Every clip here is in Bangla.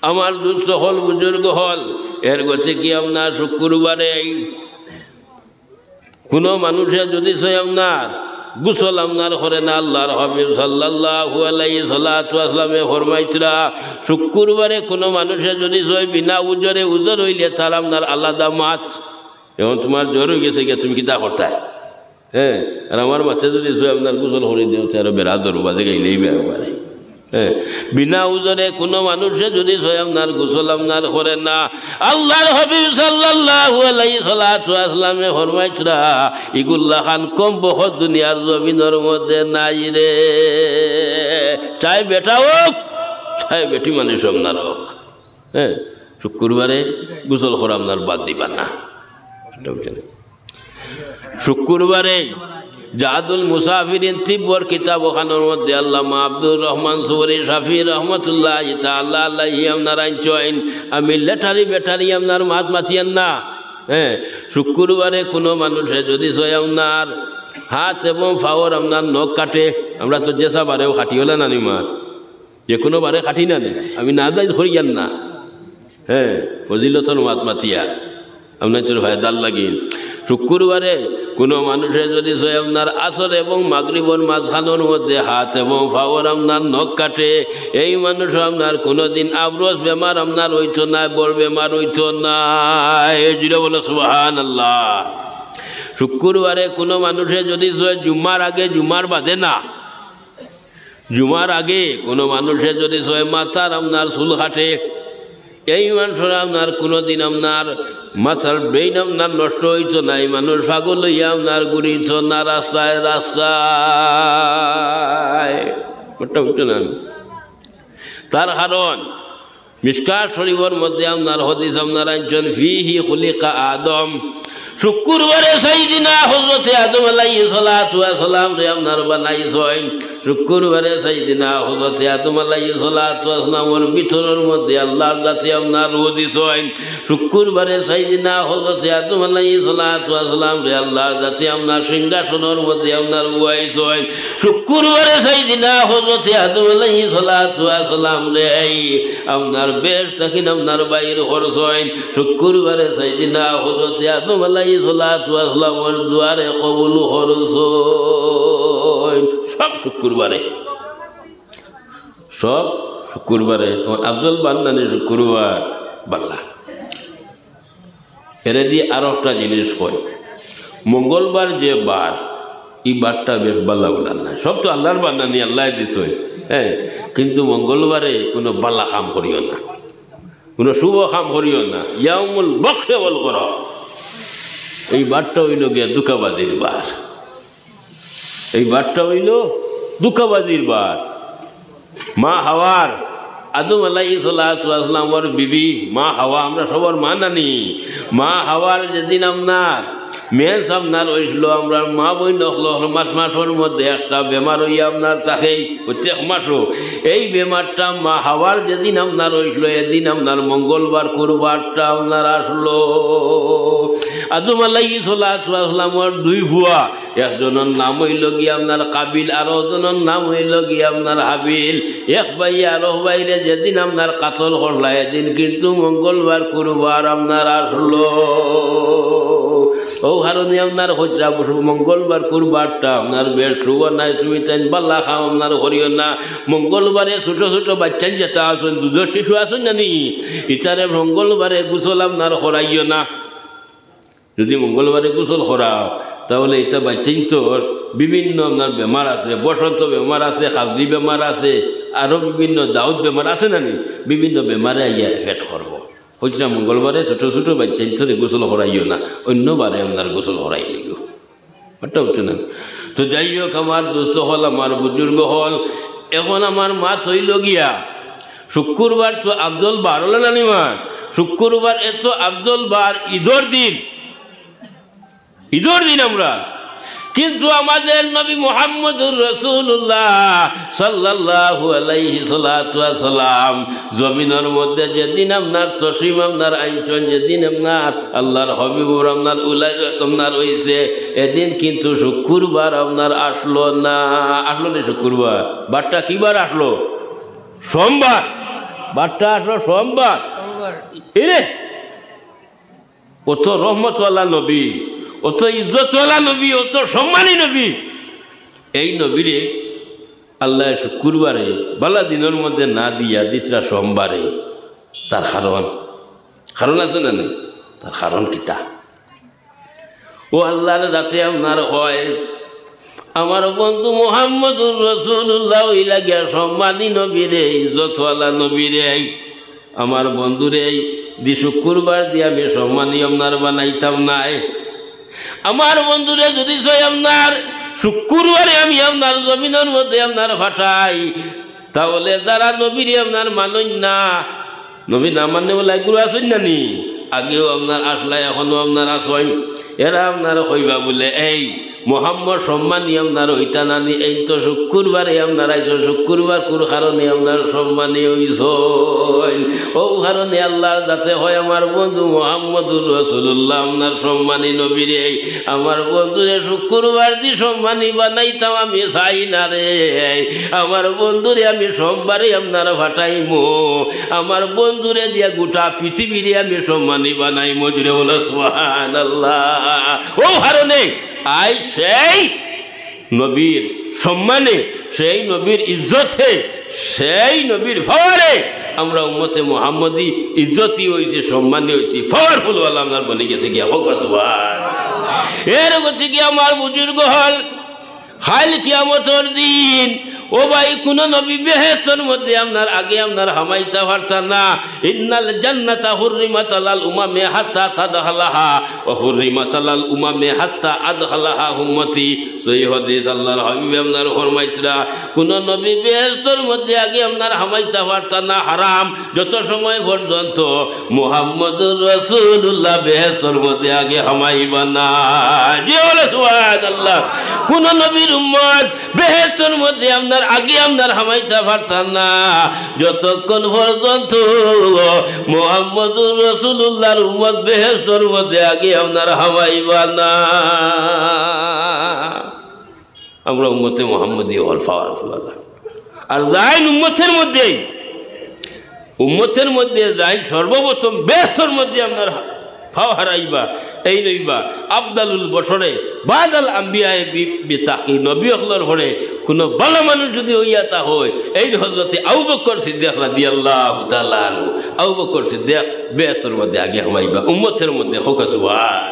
আমার দুস্থ হল বুজুর্গ হল এর গছে কি আপনার শুক্রবারে কোনো মানুষের যদি সে আপনার গোসল আপনার করে না আল্লাহর হাবিব সাল্লাল্লাহু আলাইহি সাল্লাতু ওয়াসাল্লামে ফরমাইতরা শুক্রবারে কোনো মানুষের যদি সে বিনা উজরে উজর হইলে তার আপনার আলাদা মাছ এখন তোমার জ্বর হয়ে গেছে গিয়ে তুমি কিতা করতায় হ্যাঁ আর আমার মাথায় যদি সে আপনার গোসল করে দিও তার বেড়া ধরো বাজে গাইলেই বেড়ে হ্যাঁ বিনা উজরে কোনো মানুষে যদি সে আপনার গোসল আপনার করে না আল্লাহর হাবিব সাল্লাল্লাহু আলাইহি সাল্লাতু ওয়াসাল্লামে ফরমাইতরা ইগুল্লা খান কম বহুত দুনিয়ার জমিনের মধ্যে নাই রে চাই বেটা হোক চাই বেটি মানুষ আপনার হোক হ্যাঁ শুক্রবারে গোসল করা আপনার বাদ দিবা না শুক্রবারে জাহাদুল মুসাফিরিন তিব্বর কিতাব ওখানোর মধ্যে আল্লামা আব্দুর রহমান সুবরি শাফি রহমতুল্লাহ তাআলা আলাইহি আপনার আইন আমি লেটারি বেটারি আপনার মাত মাতিয়েন না হ্যাঁ শুক্রবারে কোনো মানুষে যদি সয় আপনার হাত এবং ফাওয়ার আপনার নখ কাটে আমরা তো যেসা বারেও কাটি হলে না নিমার যে কোনো বারে কাটি না আমি না যাই ধরি যান না হ্যাঁ ফজিলতর মাত মাতিয়ার আপনার তোর ফায়দার লাগিল শুক্রবারে কোনো মানুষের যদি সে আপনার আসর এবং মাগরিবর মাঝখানোর মধ্যে হাত এবং ফাওয়ার আপনার নখ কাটে এই মানুষ আপনার কোনো দিন আবরস বেমার আপনার হইতো না বড় বেমার হইতো না এই জুড়ে বলো সুবহানাল্লাহ শুক্রবারে কোনো মানুষের যদি জুমার আগে জুমার বাদে না জুমার আগে কোনো মানুষের যদি মাথার আপনার চুল কাটে এই মানুষরা আপনার কোনো দিন আপনার মাথার ব্রেইন আপনার নষ্ট হইতো না এই মানুষ পাগল হইয়া আপনার ঘুরিত না রাস্তায় রাস্তায় হইতো না তার কারণ মিশকাত শরীফের মধ্যে আপনার হাদিস আপনার আনছেন ফিহি খুলিকা আদম শুক্রবারে সাইয়্যিদিনা হযরত আদম আলাইহিস সালাতু ওয়াস সালাম রে আপনার বানাইছেন শুক্রবারে সাইয়্যিদিনা হযরত আদম আলাইহিস সালাতু ওয়াস সালামের ভিতরের মধ্যে আল্লাহর জাতি আপনার রূহ দিছেন শুক্রবারে সাইয়্যিদিনা হযরত আদম আলাইহিস সালাতু ওয়াস সালাম রে আল্লাহর জাতি আপনার সিংহাসনের মধ্যে আপনার বসাইছেন শুক্রবারে সাইয়্যিদিনা হযরত আদম আলাইহিস সালাতু ওয়াস সালাম রে আপনার বেশ তখন আপনার বাইর করছেন শুক্রবারে সাইয়্যিদিনা হযরত আদম আলাইহিস সালাতু ওয়াস সালামের দুয়ারে কবুল করছেন সব শুক্রবারে আফজল বান্দানি শুক্রবার বাল্লা এরে দিয়ে আরো একটা জিনিস কয় মঙ্গলবার যে বার এই বারটা বেশ বাল্লা উলান না সব তো আল্লাহর বান্দানি আল্লাহ দিছ হ্যাঁ কিন্তু মঙ্গলবারে কোনো বাল্লা কাম করিও না কোনো শুভ কাম করিও না ইয়াউমুল বখরে বল কর এই বারটা হইল গিয়া দুঃখাবাজির বার এই বারটা হইল দুঃখাবাজির বার মা হাওয়ার আদম আলাইহিস সালাতু ওয়াস সালামের বিবি মা হাওয়া আমরা সবার মা নানি মা হাওয়ার যেদিন আপনার মেয়ে আপনার হয়েছিল আমরা মা বই নকল মাসের মধ্যে একটা বেমার হইয়া আপনার তাকেই প্রত্যেক মাসও এই বেমারটা মা হাওয়ার যেদিন আপনার হয়েছিল এদিন আপনার মঙ্গলবার কুরবারটা আপনার আসলো আদম আলাইহিস সালাতু ওয়াস সালামের দুই ভুয়া একজনের নাম হইল গিয়ে আপনার কাবিল আর একজনের নাম হইল গিয়ে আপনার হাবিল এক ভাই আর বাইরে যেদিন আপনার কাতল করলা এদিন কিন্তু মঙ্গলবার কুরবার আপনার আসলো ও কারণে আপনার হজ্জা মঙ্গলবার কুরবারটা আপনার বেশ শুভ নাই তুমি তাই বাল্লা খাও আপনার করিও না মঙ্গলবারে ছোট ছোট বাচ্চা যেটা আছেন দুধের শিশু আছেন জানি ইতারে মঙ্গলবারে গোসল আপনার করাইও না যদি মঙ্গলবারে গোসল করাও তাহলে এটা বাচ্চাই তো বিভিন্ন আপনার বেমার আছে বসন্ত বেমার আছে খাবজি বেমার আছে আরও বিভিন্ন দাউদ বেমার আছে নানি বিভিন্ন বেমারে আইয়া এফেক্ট করবো হচ্ছে না মঙ্গলবারে ছোটো ছোটো বাচ্চাই ধরে গোসল করাইও না অন্যবারে আপনার গোসল করাই লিগো ওটা হচ্ছে না তো যাই হোক আমার দোস্ত হল আমার বুজুর্গ হল এখন আমার মাত হইল গিয়া শুক্রবার তো আফজল বার হলো না নিমা শুক্রবার এত আফজল বার ঈদর দিন আমরা কিন্তু আমাদের নবী মুহাম্মদুর রাসূলুল্লাহ সাল্লাল্লাহু আলাইহি সাল্লাতু ওয়া সাল্লাম জমিনের মধ্যে যেদিন আপনার তসলিম আপনার আইনচন যেদিন আপনার আল্লাহর হাবিবুর আপনার উলাইয়াত আপনার হইছে এদিন কিন্তু শুক্রবার আপনার আসলো না শুক্রবার বারটা কি বার আসলো সোমবার বারটা আসলো সোমবার। এরে অত রহমতওয়ালা নবী, অত ইজ্জতওয়ালা নবী, অত সম্মানী নবী, এই নবীরে আল্লাহ শুক্রবারে বালা দিনের মধ্যে না দিয়া দিতরা সোমবারে। তার কারণ আছে না নেই? তার কারণ কিতা? ও আল্লাহর যাতে আপনার হয় আমার বন্ধু মুহাম্মদুর রাসূলুল্লাহ ওই লাগিয়া সম্মানী নবীরে, ইজ্জতওয়ালা নবীরে, আমার বন্ধুরে দি শুক্রবার দিয়ে আমি সম্মানী আপনার বানাইতাম নাই। আমার বন্ধুরে যদি ছয় আপনার শুক্রবারে আমি আপনার জমিনের মধ্যে আপনার ফাটাই, তাহলে যারা নবীরে আপনার মানই না, নবী না মানে বলে এগুলো আসেন না নি, আগেও আপনার আসলাই এখনো আপনার আসেন, এরা আপনার কইবা বলে এই মোহাম্মদ সম্মানী আপনার হইতা নানি, এই তো শুক্রবারে আপনার আইস, শুক্রবার কোন কারণে আপনার সম্মানী হইস, ও কারণে আল্লাহর যাতে হয় আমার বন্ধু মুহাম্মদুর রাসূলুল্লাহ আপনার সম্মানী নবীরে আমার বন্ধুরে শুক্রবার দি সম্মানী বানাইতাম আমি চাই না রে। আমার বন্ধুরে আমি সোমবারে আপনার ফাটাইমো, আমার বন্ধুরে দিয়া গোটা পৃথিবীরে আমি সম্মানী বানাইমো। জুড়ে বলো সুবহানাল্লাহ। ও কারণে আই সেই নবীর সম্মানে, সেই নবীর ইজ্জতে, সেই নবীর পাওয়ারে আমরা উম্মতে মুহাম্মদী ইজ্জতই হয়েছে, সম্মানী হয়েছি, পাওয়ারফুল ওয়ালা আপনার বনে গেছে গিয়া হোক সুবহান। এর গতি কি আমার বুজুর্গ হল খাইল কিয়ামতের দিন, ও ভাই কোন নবী বেহেশতের মধ্যে আপনার আগে আপনার হামাইতা পারতা না। ইন্নাল জান্নাতা হুররিমাত আলাল উমামে হাত্তা তাদখালাহা ওয়া হুররিমাত আলাল উমামে হাত্তা আদখালাহা উম্মতি। সহিহ হাদিস আল্লাহর হাবিব আপনার ফরমাইতরা কোন নবী বেহেশতের মধ্যে আগে আপনার হামাইতা পারতা না, হারাম যত সময় পর্যন্ত মুহাম্মদুর রাসূলুল্লাহ বেহেশতের মধ্যে আগে হামাইবা না। যে বলে সুবহানাল্লাহ। কোন নবীর উম্মত বেহেশতের মধ্যে আপনার আগে আপনার হামাইতে পারতাম না যতক্ষণ পর্যন্ত মুহাম্মদুর রাসূলুল্লাহর উম্মত বেহেশতের মধ্যে আগে আপনার হামাইবা না। আমরা উম্মতে মুহাম্মদী হল পাওয়ারফুল। আর যাইন উম্মতের মধ্যে যাইন সর্বপ্রথম বেহেশতের মধ্যে আপনার ফাও হারাইবা, এই নইবা আফদালুল বশরে বাদাল আম্বিয়ায়ে বিতাকি, নবী হলর পরে কোনো ভালো মানুষ যদি হইয়া তা হয় এই হযরতে আবু বকর সিদ্দিক রাদিয়াল্লাহু তাআলা আনহু। আবু বকর সিদ্দিক বেহেশতের মধ্যে আগে হামাইবা উম্মতের মধ্যে হোক সুবহান।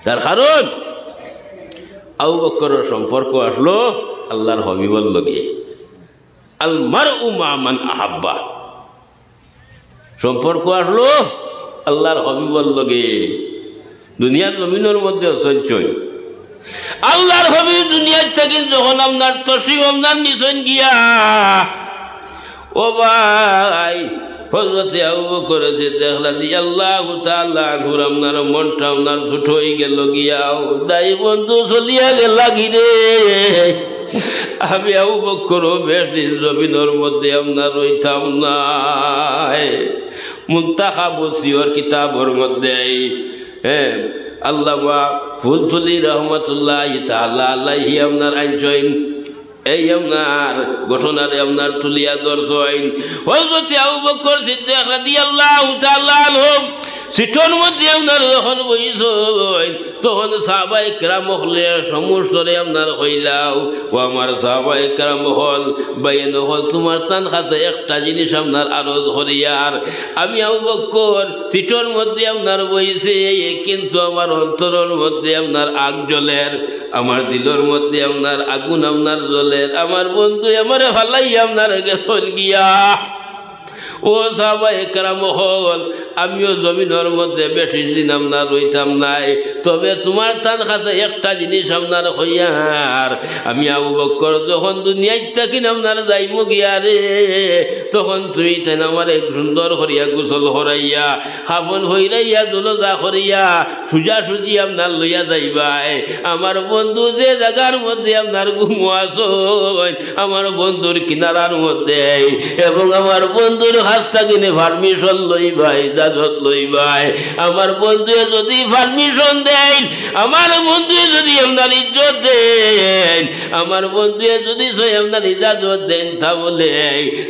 তার কারণ আবু বকরের সম্পর্ক আসলো আল্লাহর হাবিবের লগে, আল মারউ মা মান আহাব্বা, সম্পর্ক আসলো আল্লাহর হাবিবের লগে। দুনিয়ার জমিনের মধ্যে চলছই আল্লাহর হাবিব দুনিয়ার থেকে যখন আপনার তসিম আপনার নিছেন গিয়া, ও ভাই হযরতে আবু বকর সিদ্দিক রাদিয়াল্লাহু তাআলা আনহু আপনার মনটা আপনার ছোট হয়ে গেল গিয়া, দাই বন্ধু চলিয়া গেল গিরে। আমি আবু বকর বেশি জমিনের মধ্যে আপনার রইতাম না। মুনতাখাব সিয়র কিতাবের মধ্যে আল্লামা ফুলতুলি রহমতুল্লাহি তাআলা আলাইহি আপনার আইনজইন এই আপনার ঘটনারে আপনার তুলিয়া দর্শন। হযরতে আবু বকর সিদ্দিক রাদিয়াল্লাহু তাআলা আনহু সিটর মধ্যে আপনার যখন বইছেন তখন সাহাবায়ে কেরাম হলে সমস্তরে আপনার কইলাও, ও আমার সাহাবায়ে কেরাম হল বাইন হল তোমার তান কাছে একটা জিনিস আপনার আরজ করিয়ার। আমি আবু বকর সিটর মধ্যে আপনার বইছে, কিন্তু আমার অন্তরের মধ্যে আপনার আগ জ্বলের, আমার দিলের মধ্যে আপনার আগুন আপনার জ্বলের। আমার বন্ধু আমারে ভালাই আপনার গেছল গিয়া। ও সাহাবায়ে কেরাম হল আমিও জমিনের মধ্যে বেশি দিন আপনার রইতাম নাই, তবে তোমার তার কাছে একটা জিনিস আপনার হইয়ার। আমি আবু বকর যখন দুনিয়ায় থাকি আপনার যাইব গিয়া রে, তখন তুমি তেন আমার এক সুন্দর করিয়া গোসল করাইয়া কাফন হইরাইয়া জলজা করিয়া সোজাসুজি আপনার লইয়া যাইবাই। আমার বন্ধু যে জায়গার মধ্যে আপনার ঘুমো আসো, আমার বন্ধুর কিনারার মধ্যে, এবং আমার বন্ধুর হাসটা কিনে পারমিশন লইবাই, ইজাজত লইবাই। আমার বন্ধু যদি পারমিশন দেন, আমার বন্ধু যদি আপনার ইজ্জত দেন, আমার বন্ধু যদি আপনার ইজাজত দেন, তাহলে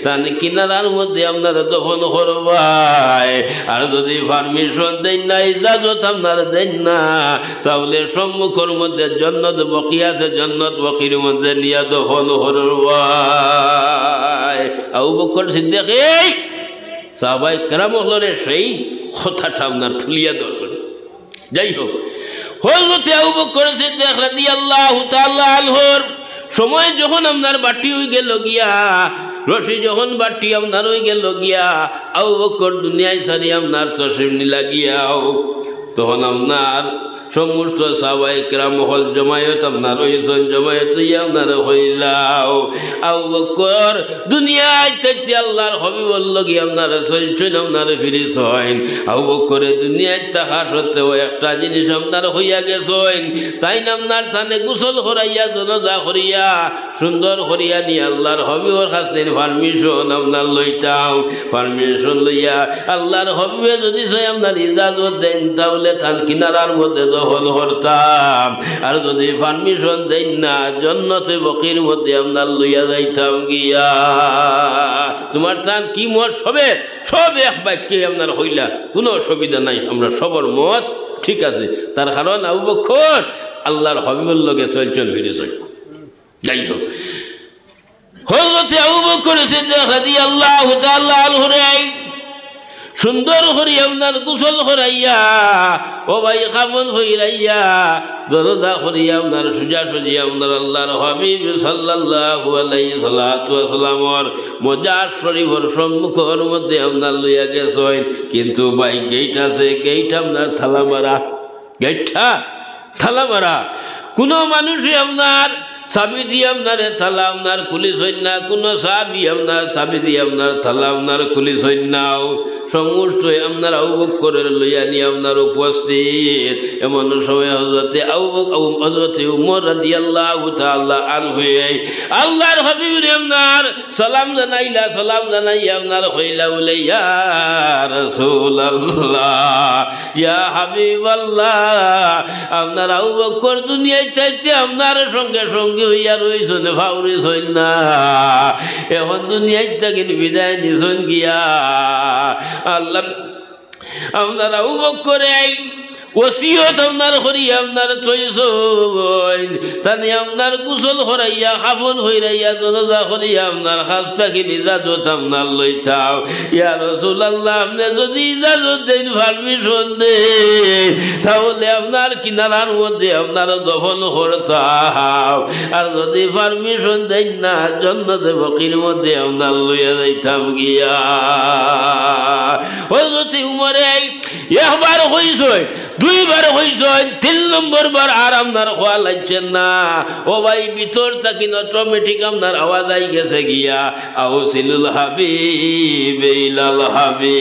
তার কিনারার মধ্যে আপনার দফন করবাই। আর যদি পারমিশন দেন না, ইজাজত আপনার দেন না, তাহলে সম্মুখের মধ্যে জান্নাত বাকি আছে, জান্নাত বাকির মধ্যে নিয়ে দফন করবাই। আবু বকর সিদ্দিক সাহাবায়ে কেরাম হলরে সেই কথাটা আপনার তুলিয়া দর্শন। যাই হোক, হযরত আবু বকর সিদ্দিক রাদিয়াল্লাহু তাআলা আনহুর সময় যখন আপনার বাটি হয়ে গেল গিয়া, রশি যখন বাটি আপনার হয়ে গেল গিয়া, আবু বকর দুনিয়ায় সারি আপনার তশরিফ নিলা গিয়াও, তখন আপনার সমস্ত সাহাবায়ে কেরাম হল জমায়েত আপনার হইছেন, জমায়েত আপনার হইলাও। আবু বকর দুনিয়ায় থাকতে আল্লাহর হাবিবুর লাগি আপনার চলছেন, আপনার ফিরিস হইন। আবু বকরে দুনিয়ায় থাকা সত্ত্বেও একটা জিনিস আপনার হইয়া গেছেন, তাই না আপনার থানে গোসল করাইয়া জনাজা করিয়া সুন্দর করিয়া নিয়ে আল্লাহর হাবিবুর কাছে পারমিশন আপনার লইতাম। পারমিশন লইয়া আল্লাহর হাবিবে যদি সে আপনার ইজাজত দেন, তাহলে থান কিনারার মধ্যে দখল করতাম। আর যদি পারমিশন দেন না, জান্নাতে বাকির মধ্যে আপনার লইয়া যাইতাম গিয়া। তোমার তান কি মত সবে সব এক বাক্যে আপনার হইলা, কোনো অসুবিধা নাই, আমরা সবার মত ঠিক আছে। তার কারণ আবু বকর আল্লাহর হাবিবের লগে চলছেন, ফিরেছেন। যাই হোক, হযরত আবু বকর সিদ্দিক রাদিয়াল্লাহু তাআলা আনহু সুন্দর করে আপনার গোসল করাইয়া, ও ভাই খামন হইরাইয়া দরজা করিয়া আপনার সোজাসুজি আপনার আল্লাহর হাবিব সাল্লাল্লাহু আলাইহি সাল্লাতু ওয়াসাল্লামর মজার শরীফের সম্মুখের মধ্যে আপনার লইয়া গেছেন। কিন্তু ভাই গেট আছে, গেট আপনার থালা মারা, গেটটা থালা মারা। কোনো মানুষই আপনার চাবি দিয়ে আপনার থালা আপনার খুলিস না, কোনো চাবি দিয়ে আপনার থালা আপনার খুলিস নাও। সমস্ত আপনার আবু বকরের লইয়া নিয়ে আপনার উপস্থিত। এমন সময় হযরত উমর রাদিয়াল্লাহু তাআলা আনহু আল্লাহর হাবিবের আপনার সালাম জানাইলা, সালাম জানাইয়া আপনার কইলা বলে, ইয়া রাসূলুল্লাহ, ইয়া হাবিবাল্লাহ, আপনার আবু বকর দুনিয়ায় চাইতে আপনার সঙ্গে সঙ্গে হইয়া রইছেন, ফাউরিস হইল না, এখন দুনিয়ায় থেকে বিদায় নিছেন গিয়া। আল্লাহ আপনার আবু বকরে ওসিয়ত আপনার করিয়া আপনার চইছেন, তানি আপনার গোসল করাইয়া কাফন হইরাইয়া জনাজা করিয়া আপনার কাছ থেকে ইজাজত আপনার লইতাম। ইয়া রাসূলুল্লাহ, আপনি যদি ইজাজত দেন, পারমিশন দেন, তাহলে আপনার কিনারার মধ্যে আপনার দফন করতাম। আর যদি পারমিশন দেন না, জান্নাতে বাকির মধ্যে আপনার লইয়া যাইতাম গিয়া। হযরত উমরে একবার হইছে, দুইবার হইছেন, 3 নম্বর বার আর আপনার খোয়া লাগছেন না। ও ভাই ভিতর থাকি অটোমেটিক আপনার আওয়াজ আই গেছে গিয়া, আউসিলুল হাবিব ইলাল হাবিব।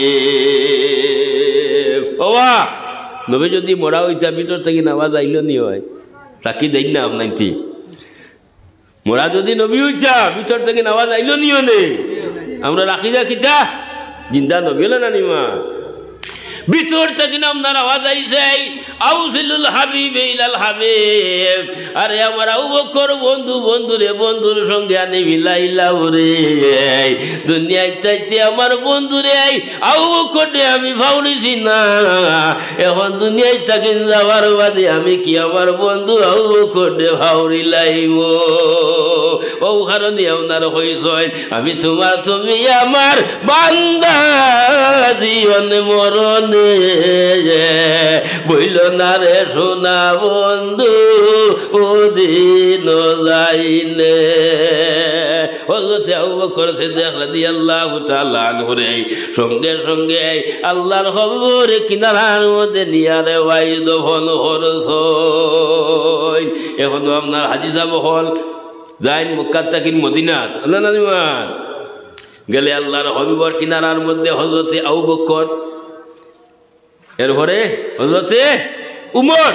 ওয়া নবী যদি মরা হইতা ভিতর থেকে আওয়াজ আইল নি হয়, রাখি দেন না আপনাকে। মোরা যদি নবী হইতা ভিতর থেকে আওয়াজ আইল নিও নে, আমরা রাখি যা কিতা জিন্দা নবী হলে না নিমা। ভিতর থেকে আপনার আওয়াজ আইছে, আউসিলুল হাবিব ইলাল হাবিব। আরে আমার আবু বকর বন্ধু, বন্ধু রে, বন্ধুর সঙ্গে আনি মিলাইলাম রে। দুনিয়ায় চাইতে আমার বন্ধু রে আবু বকর রে আমি ফাউলিছি না, এখন দুনিয়ায় থাকি যাওয়ার বাদে আমি কি আমার বন্ধু আবু বকর রে ফাউরি লাইব। ও কারণে আপনার হইছেন, আমি তোমার, তুমি আমার বান্দা, জীবন মরণ বইল না রে সোনা বন্ধু, ওদিন যাইলে। হযরত আবু বকর সিদ্দিক রাদিয়াল্লাহু তাআলা আনহু সঙ্গে সঙ্গে আল্লাহর হাবিবের কিনারার মধ্যে নিয়া রে ভাই দফন করছেন। এখন আপনার হাজি সাহেব হল যাইন মক্কা থেকে মদিনাত, আল্লাহ নানিমান গেলে আল্লাহর হাবিবের কিনারার মধ্যে হযরত আবু বকর, এরপরে হযরতে উমর